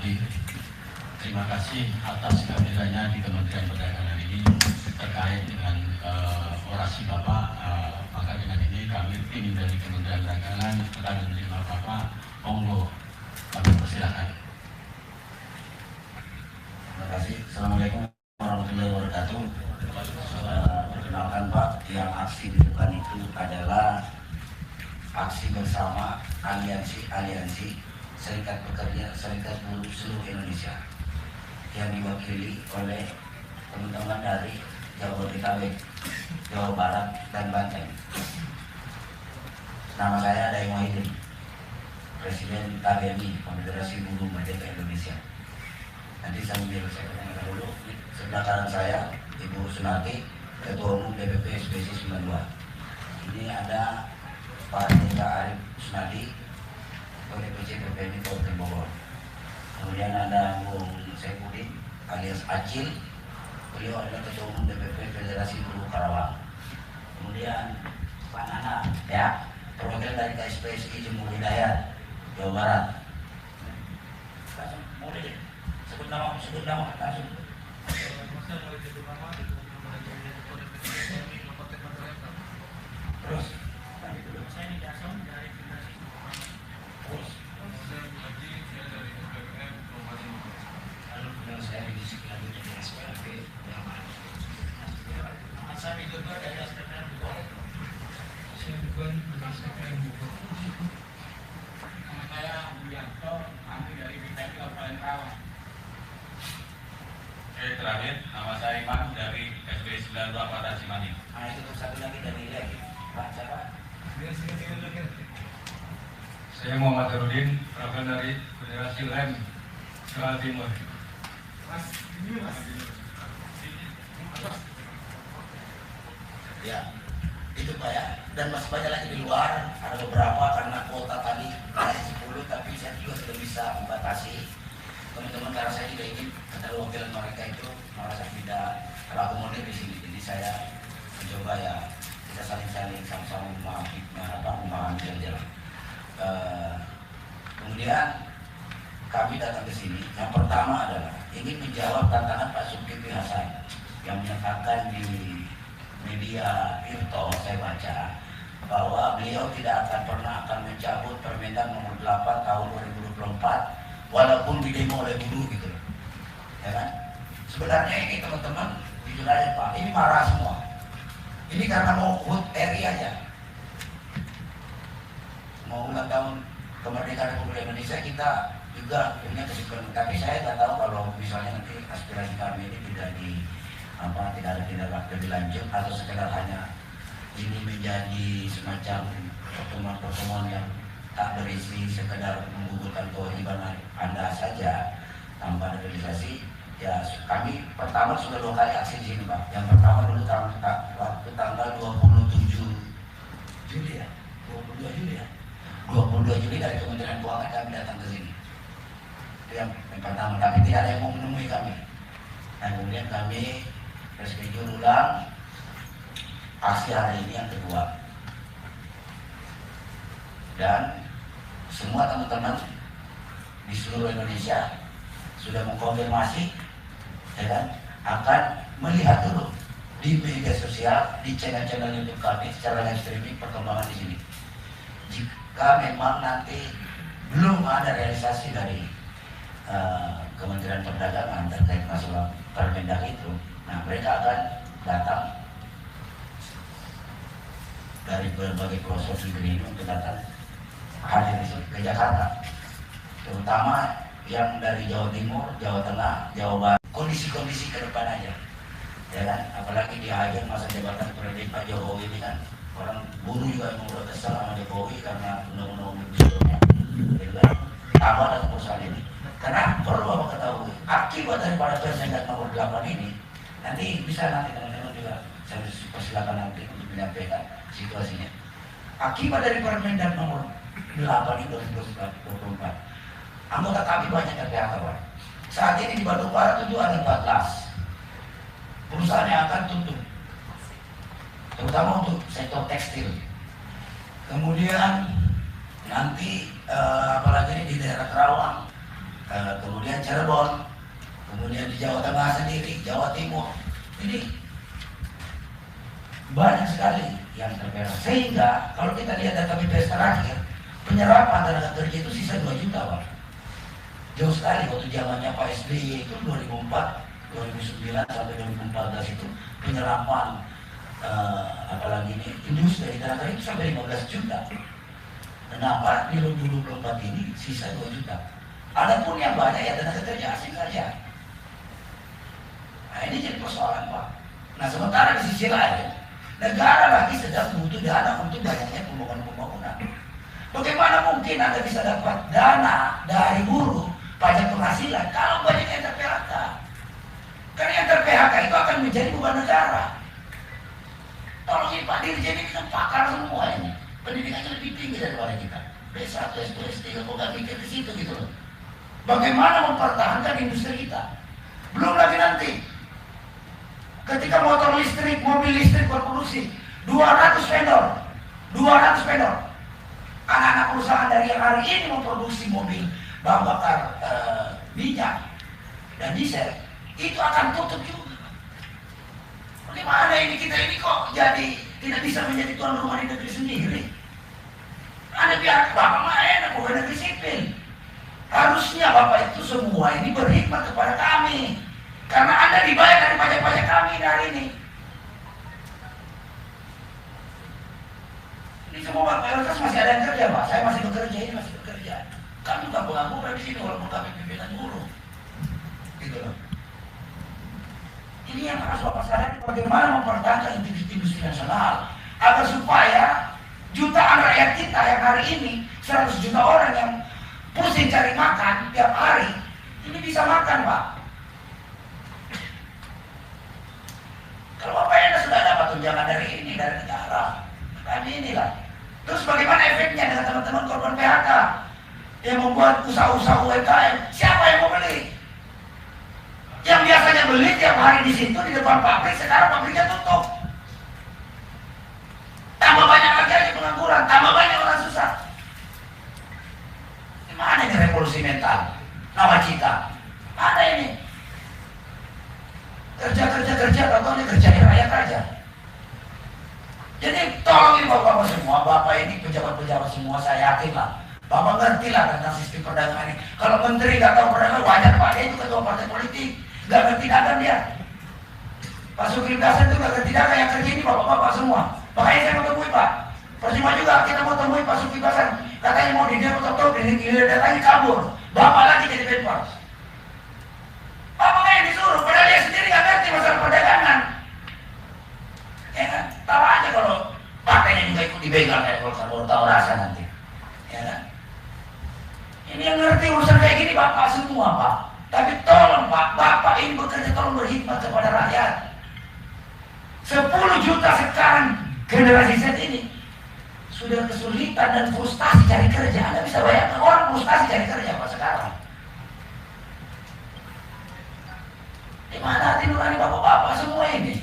hadir. Terima kasih atas kehadirannya di Kementerian Perdagangan ini terkait dengan orasi Bapak. Maka dengan ini kami tim dari Kementerian Perdagangan akan menerima Bapak. Monggo, kami persilakan. Terima kasih. Assalamualaikum warahmatullahi wabarakatuh. Perkenalkan Pak, yang aksi dilakukan itu adalah aksi bersama aliansi Serikat Pekerja, Serikat Buruh seluruh Indonesia yang diwakili oleh teman-teman dari Jabodetabek, Jawa Barat, dan Banten. Nama saya Daeng Wahidin, Presiden KBMI, Konfederasi Buruh Merdeka Indonesia. Nanti sambil saya kenalkan dulu, sebelah kanan saya Ibu Sunarti, Ketua Umum DPP SBSI 92. Ini ada Pak Deka Arif Sunadi, Ketua DPC PPMI Kabupaten Bogor. Kemudian ada Bung Saifuddin alias Acil, beliau adalah Ketua Umum DPP Federasi Buruh Karawang. Kemudian Pak Nana, ya, perwakilan dari KSPSI Jemur Hidayat, Jawa Barat. Langsung, boleh deh, sebut nama langsung. Terus, saya Jason dari Federasi. terus. Saya di sekitar dari SPLP Jaman. Saya juga dari SPLP Bogor. Saya juga dari SPLP Bogor. Nama saya Budianto, kami dari BPI Kabupaten Karawang. Oke, terakhir, nama saya Iman dari SB 92 Kota Cimahi. Nah, itu satu lagi dari lagi. Pak, siapa? Saya Muhammad Harudin, perwakilan dari Federasi Lem Jawa Timur. Ya, itu Pak ya. Dan masih banyak lagi di luar. Ada beberapa karena kuota tadi masih 10, tapi saya juga sudah bisa membatasi. Teman-teman, karena saya juga ingin keterwakilan mereka itu merasa tidak terakomodir di sini. Jadi saya mencoba ya kita saling-saling sama-sama memahami jalan. Kemudian kami datang ke sini. Yang pertama adalah ingin menjawab tantangan Pak Zulkifli Hasan yang menyatakan di media Tirto, saya baca bahwa beliau tidak akan mencabut Permendag nomor 8 tahun 2024 walaupun didemo oleh buruh gitu, ya kan? Sebenarnya ini teman-teman jujur aja Pak, ini marah semua. Ini karena mau HUT RI aja, mau ulang tahun kemerdekaan Republik Indonesia. Kita juga punya kesimpulan, tapi saya nggak tahu kalau misalnya nanti aspirasi kami ini tidak ada tindak lanjut lebih lanjut atau sekedar hanya ini menjadi semacam pertemuan-pertemuan yang tak berisi sekedar menggugurkan kewajiban Anda saja tanpa ada realisasi. Ya, kami pertama sudah 2 kali aksi di sini Pak. Yang pertama dulu waktu tanggal 27 Juli ya, 22 Juli ya. 22 Juli dari Kementerian Keuangan kami datang ke sini. Itu yang pertama, tapi tidak ada yang mau menemui kami. Dan kemudian kami reschedule ulang aksi hari ini yang kedua. Dan semua teman-teman di seluruh Indonesia sudah mengkonfirmasi, ya kan, akan melihat dulu di media sosial, di channel-channel YouTube kami secara live streaming perkembangan di sini. Jika memang nanti belum ada realisasi dari Kementerian Perdagangan terkait masalah Permendag itu, nah mereka akan datang dari berbagai pelosok negeri ini untuk datang hadir di sini ke Jakarta, terutama yang dari Jawa Timur, Jawa Tengah, Jawa Barat. Kondisi-kondisi ke depan aja, ya kan? Apalagi di akhir masa jabatan periode Pak Jokowi ini kan, orang buruh juga yang membuat kesal sama Jokowi karena undang-undang sebelumnya, gitu kan? Tambah dengan perusahaan ini. Karena perlu Bapak ketahui, akibat daripada Permendag nomor 8 ini, nanti bisa teman-teman juga saya persilakan nanti untuk menyampaikan situasinya. Akibat dari Permendag nomor 8 ini 2024, anggota kami banyak yang PHK Pak. Saat ini di Bandung Barat itu ada 14 perusahaan yang akan tutup, terutama untuk sektor tekstil. Kemudian nanti apalagi ini di daerah Karawang kemudian Cirebon, kemudian di Jawa Tengah sendiri, Jawa Timur. Ini banyak sekali yang terberak. Sehingga kalau kita lihat data BPS terakhir, penyerapan tenaga kerja itu sisa 2 juta, Pak. Jauh sekali waktu zamannya Pak SBY itu 2004, 2009 sampai 2014 itu penyerapan apalagi ini industri tenaga itu sampai 15 juta. Kenapa di 2024 ini sisa 2 juta? Adapun yang banyak ya tenaga kerja asing saja. Nah ini jadi persoalan, Pak. Nah sementara di sisi lain negara lagi sedang butuh dana untuk banyaknya pembangunan. Bagaimana mungkin Anda bisa dapat dana dari buruh pajak penghasilan kalau banyak yang ter-PHK? Karena yang ter-PHK itu akan menjadi beban negara. Tolongin Pak Dirjen ini kan pakar semua ini. Pendidikannya lebih tinggi daripada kita. B1, S2, S3, kok gak mikir ke situ gitu loh. Bagaimana mempertahankan industri kita? Belum lagi nanti ketika motor listrik, mobil listrik berproduksi 200 vendor. Anak-anak perusahaan dari yang hari ini memproduksi mobil bahan bakar minyak dan diesel itu akan tutup juga. Bagaimana ini kita ini kok jadi tidak bisa menjadi tuan rumah di negeri sendiri? Anda biar Bapak mah enak bukan negeri sipil. Harusnya Bapak itu semua ini berhikmat kepada kami. Karena Anda dibayar dari pajak-pajak kami hari ini. Ini semua Bapak mayoritas masih ada yang kerja, Pak. Saya masih bekerja, ini masih bekerja. Kami juga pengangguran di sini walaupun kami pimpinan buruh. Gitu loh. Ini yang harus Bapak sadari, bagaimana mempertahankan industri nasional agar supaya jutaan rakyat kita yang hari ini 100 juta orang yang pusing cari makan tiap hari ini bisa makan, Pak. Kalau Bapak Anda sudah dapat tunjangan dari ini, dari negara, kami inilah. Terus bagaimana efeknya dengan teman-teman korban PHK yang membuat usaha-usaha UMKM? Siapa yang mau beli? Yang biasanya beli tiap hari di situ di depan pabrik, sekarang pabriknya tutup. Tambah banyak lagi aja pengangguran, tambah banyak orang susah. Gimana ini revolusi mental? Nawacita. Ada ini. Kerja, contohnya kerja di rakyat aja. Jadi tolong ini bapak-bapak semua, bapak ini pejabat-pejabat semua, saya yakin lah. Bapak ngerti lah tentang sistem perdagangan ini. Kalau menteri nggak tahu perdagangan, wajar Pak, dia itu ketua partai politik, nggak ngerti dagang dia. Pak Zulkifli Hasan itu nggak ngerti dagang, yang kerja ini bapak-bapak semua. Makanya saya mau temui Pak. Percuma juga kita mau temui Pak Zulkifli Hasan, katanya mau didemo tahu datanya kabur. Bapak lagi jadi Menpora. Bapak yang disuruh, padahal dia sendiri nggak ngerti masalah perdagangan. Ya kan? Tahu aja kalau partainya juga ikut dibegal kayak Golkar, baru tahu rasa nanti. Ya kan? Ini yang ngerti urusan kayak gini Bapak semua, Pak. Tapi tolong Pak, Bapak ini bekerja tolong berhikmat kepada rakyat. 10 juta sekarang generasi Z ini sudah kesulitan dan frustasi cari kerja. Anda bisa bayangkan orang frustasi cari kerja Pak sekarang. Di mana hati nurani bapak-bapak semua ini?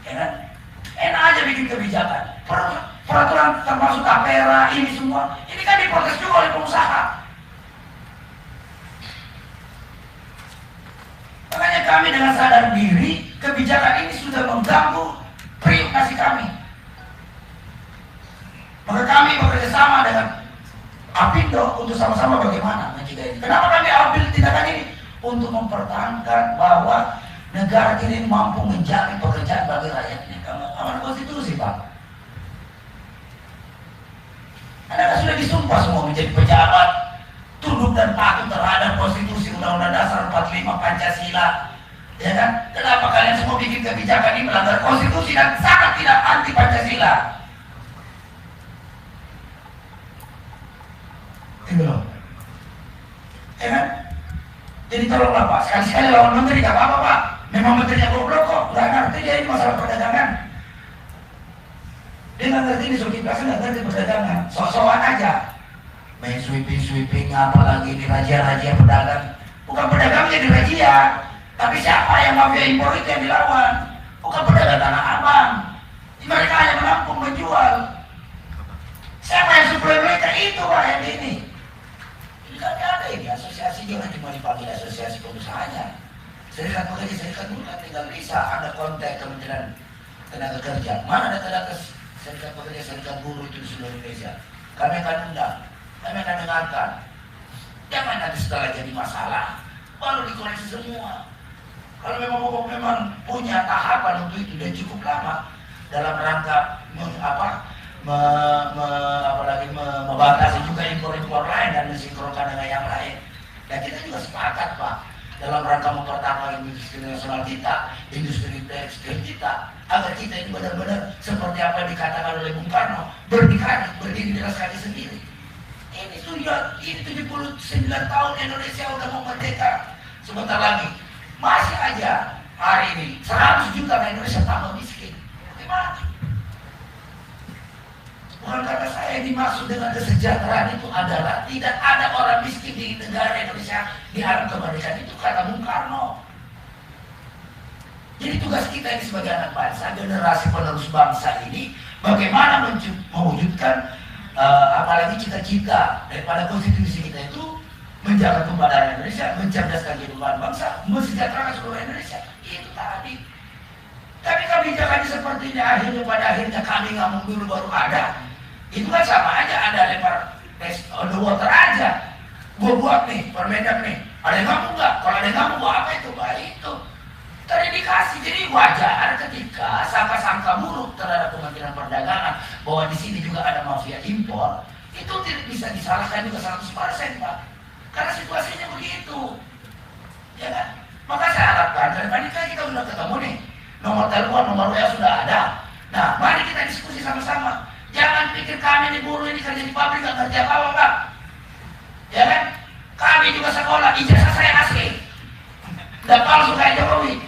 Ya kan? Enak aja bikin kebijakan. Peraturan termasuk tapera ini semua, ini kan diprotes juga oleh pengusaha. Makanya kami dengan sadar diri, kebijakan ini sudah mengganggu privasi kami. Maka kami bekerjasama dengan Apindo untuk sama-sama bagaimana mencegah ini. Kenapa kami ambil tindakan ini? Untuk mempertahankan bahwa negara ini mampu menjamin pekerjaan bagi rakyatnya. Amanat konstitusi, Pak. Anda sudah disumpah semua menjadi pejabat, tunduk dan patuh terhadap konstitusi Undang-Undang Dasar 45 Pancasila. Ya kan? Kenapa kalian semua bikin kebijakan ini melanggar konstitusi dan sangat tidak anti Pancasila? Itu loh. Ya kan? Jadi tolonglah Pak, sekali-sekali lawan menteri gak apa-apa Pak. Memang menterinya goblok kok, gak ngerti dia ini masalah perdagangan. Dia gak ngerti ini Zulkifli Hasan, gak ngerti perdagangan. Sok-sokan aja. Main sweeping apalagi ini raja-raja pedagang. Bukan pedagang jadi raja. Tapi siapa yang mafia impor itu yang dilawan? Bukan pedagang Tanah Abang. Mereka hanya menampung, menjual. Siapa yang suplai mereka? Itu Pak yang ini. Ini kan Serikat pekerja, serikat buruh kan tinggal bisa ada kontak Kementerian Tenaga Kerja. Mana data-data serikat pekerja, serikat buruh itu di seluruh Indonesia? Kami akan undang, kami akan dengarkan. Jangan nanti setelah jadi masalah baru dikoreksi semua. Kalau memang punya tahapan untuk itu dan cukup lama dalam rangka membatasi juga impor-impor lain dan mensinkronkan dengan yang lain. Dan kita juga sepakat Pak dalam rangka mempertahankan industri nasional kita, industri tekstil kita, agar kita ini benar-benar seperti apa yang dikatakan oleh Bung Karno, berdiri di atas kaki sendiri. Ini sudah 79 tahun Indonesia udah mau merdeka. Sebentar lagi masih aja hari ini 100 juta Indonesia tambah miskin. Gimana? Bukan karena saya dimaksud dengan kesejahteraan itu adalah tidak ada orang miskin di negara Indonesia di hari kemerdekaan, itu kata Bung Karno. Jadi tugas kita ini sebagai anak bangsa, generasi penerus bangsa ini, bagaimana mewujudkan apalagi cita-cita daripada konstitusi kita itu menjaga kebenaran Indonesia, mencerdaskan kehidupan bangsa, mensejahterakan seluruh Indonesia. Itu tadi. Tapi kebijakannya seperti ini pada akhirnya kami ngomong dulu baru ada. Itu kan sama aja, ada lempar on the water aja. Gua buat nih, permendak nih. Ada yang ngomong nggak? Kalau ada yang ngomong, gua apa itu? Itu. Tadi dikasih, jadi wajar ketika sangka-sangka buruk terhadap Kementerian Perdagangan bahwa di sini juga ada mafia impor, itu tidak bisa disalahkan juga 100% Pak. Karena situasinya begitu, ya kan? Maka saya harapkan, daripada kita sudah ketemu nih, nomor telepon, nomor WA sudah ada. Nah, mari kita diskusi sama-sama. Jangan pikir kami di buruh ini kerja di pabrik nggak kerja apa-apa Pak, ya kan? Kami juga sekolah, ijazah saya asli, nggak palsu kayak Jokowi.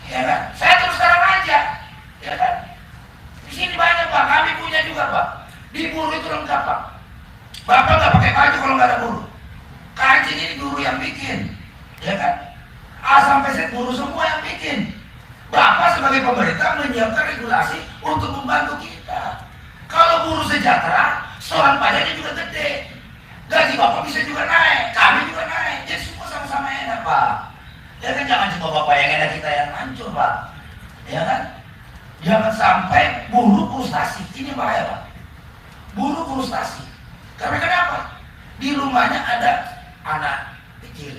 Ya kan? Saya terus terang aja, ya kan? Di sini banyak Pak, kami punya juga Pak. Di buruh itu lengkap Pak. Bapak nggak pakai baju kalau nggak ada buruh. Kancing ini buruh yang bikin, ya kan? A sampai Z buruh semua yang bikin. Bapak sebagai pemerintah menyiapkan regulasi untuk membantu kita. Kalau buruh sejahtera, setoran pajaknya juga gede. Gaji Bapak bisa juga naik, kami juga naik. Jadi semua sama-sama enak Pak. Ya kan, jangan cuma Bapak yang enak, kita yang hancur Pak, ya kan? Jangan sampai buruh frustasi, ini bahaya Pak. Buruh frustasi, karena kenapa? Di rumahnya ada anak kecil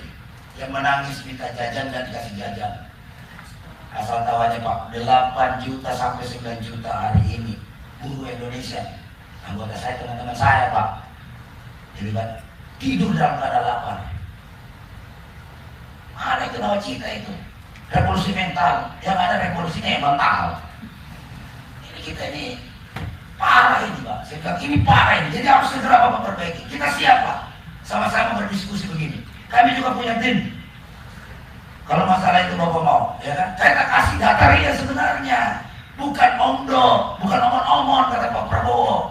yang menangis minta jajan dan dikasih jajan. Asal tahu aja Pak, 8 juta sampai 9 juta hari ini buruh Indonesia, anggota saya, teman-teman saya Pak, jadi kan tidur dalam keadaan lapar. Ada itu nawacita itu, revolusi mental, yang ada revolusinya mental. Ini kita ini parah ini Pak, saya bilang ini parah ini, jadi harus segera Bapak perbaiki. Kita siap Pak, sama-sama berdiskusi begini. Kami juga punya tim. Kalau masalah itu Bapak mau, ya kan? Kita kasih data real sebenarnya, bukan omdo, bukan omon-omon kata Pak Prabowo.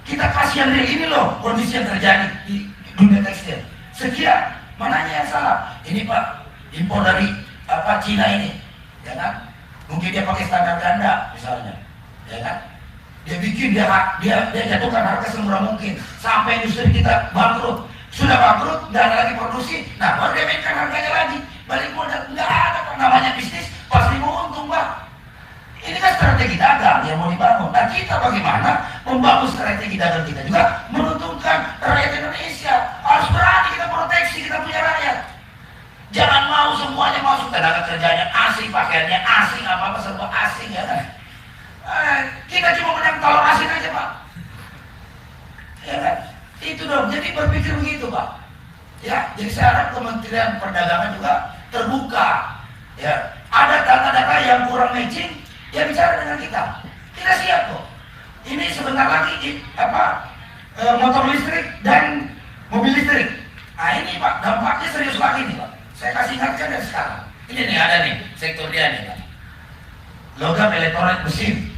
Kita kasih yang real, ini loh kondisi yang terjadi di dunia tekstil. Sekian. Mananya yang salah? Ini Pak, impor dari Cina ini, ya kan? Mungkin dia pakai standar ganda misalnya, ya kan? Dia bikin, dia jatuhkan harga semurah mungkin sampai industri kita bangkrut. Sudah bangkrut, nggak ada lagi produksi, nah baru dia mainkan harganya lagi, balik modal. Nggak ada Pak, namanya bisnis pasti mau untung Pak. Ini kan strategi dagang yang mau dibangun. Nah kita bagaimana membangun strategi dagang kita juga menguntungkan rakyat Indonesia. Harus berani kita proteksi kita punya rakyat. Jangan mau semuanya masuk, tenaga kerjanya asing, pakaiannya asing, apa-apa serba asing, ya kan? Kita cuma menang telur asin aja Pak, ya kan? Itu dong, jadi berpikir begitu Pak. Ya, jadi saya harap Kementerian Perdagangan juga terbuka. Ya, ada data-data yang kurang matching, ya bicara dengan kita. Kita siap kok. Ini sebentar lagi motor listrik dan mobil listrik. Nah ini Pak, dampaknya serius lagi nih Pak. Saya kasih ingatkan dari sekarang. Ini nih ada nih sektor dia nih Pak. Logam, elektronik, mesin,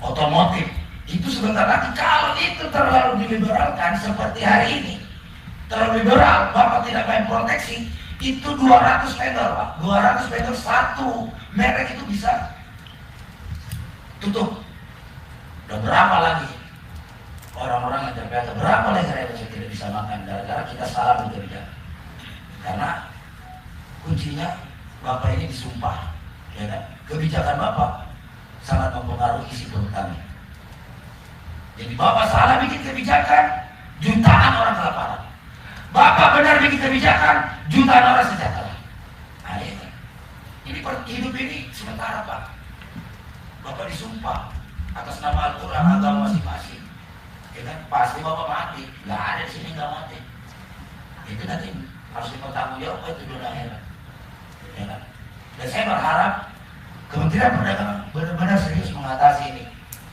otomotif. Itu sebentar lagi kalau itu terlalu diliberalkan seperti hari ini, terlalu liberal, Bapak tidak main proteksi, itu 200 vendor Pak. 200 vendor satu merek itu bisa tutup. Dan berapa lagi orang-orang yang ter-PHK, berapa lagi rakyat yang tidak bisa makan gara-gara kita salah bekerja. Karena kunci kuncinya Bapak ini disumpah, ya kan? Kebijakan Bapak sangat mempengaruhi isi perut kami. Jadi Bapak salah bikin kebijakan, jutaan orang kelaparan. Bapak benar bikin kebijakan, jutaan orang sejahtera. Nah, ini. Ini hidup ini sementara, Pak. Bapak disumpah atas nama Al-Quran agama masing-masing. Ya kan? Pasti Bapak mati. Nggak ada di sini nggak mati. Itu nanti harus dipertanggungjawabkan itu dunia akhirat. Ya kan? Dan saya berharap Kementerian Perdagangan benar-benar serius mengatasi ini.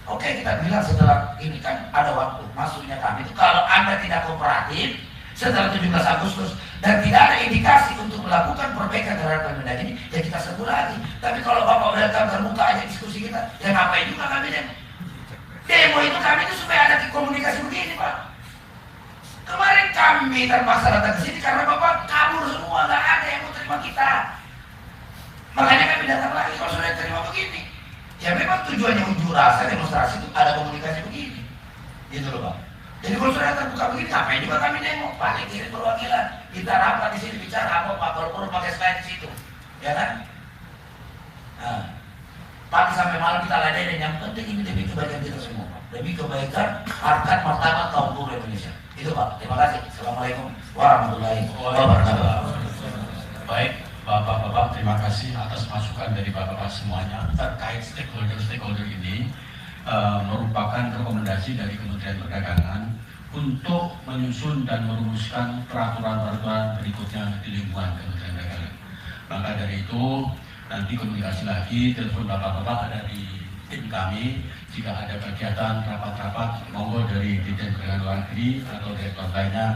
Oke, kita bilang setelah ini kan ada waktu masuknya kami itu kalau Anda tidak kooperatif setelah 17 Agustus dan tidak ada indikasi untuk melakukan perbaikan terhadap Permendag ini, ya kita sebut lagi. Tapi kalau Bapak udah datang terbuka aja diskusi kita, ya ngapain juga kami demo? Demo itu kami itu supaya ada komunikasi begini, Pak. Kemarin kami terpaksa datang ke sini karena Bapak kabur semua, nggak ada yang mau terima kita. Makanya kami datang lagi kalau sudah terima begini. Ya memang tujuannya unjuk rasa demonstrasi itu ada komunikasi begini, gitu loh, Pak. Jadi kalau sudah terbuka begini, ngapain juga kami demo? Paling kirim perwakilan, kita rapat di sini bicara apa Pak, kalau perlu pakai slide di situ, ya kan? Nah, pagi sampai malam kita ladenin, yang penting ini demi kebaikan kita semua, Pak. Demi kebaikan harkat martabat kaum buruh Indonesia. Itu Pak. Terima kasih. Assalamualaikum warahmatullahi wabarakatuh. Baik, Bapak-bapak, terima kasih atas masukan dari Bapak-bapak semuanya terkait stakeholder ini. Merupakan rekomendasi dari Kementerian Perdagangan untuk menyusun dan merumuskan peraturan-peraturan berikutnya di lingkungan Kementerian Perdagangan. Maka dari itu nanti komunikasi lagi, telepon Bapak-bapak ada di tim kami. Jika ada kegiatan rapat-rapat, monggo dari Dirjen Perdagangan Luar Negeri atau direktur lainnya,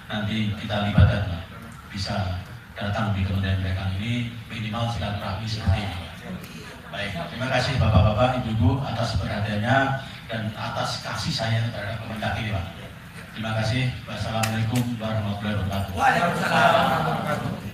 nanti kita libatkan, bisa datang di Kementerian Perdagangan ini minimal silaturahmi seperti ini. Baik, terima kasih Bapak-bapak, Ibu-ibu atas perhatiannya dan atas kasih sayang terhadap Kemendag ini, Pak. Terima kasih. Wassalamualaikum warahmatullahi wabarakatuh. Waalaikumsalam.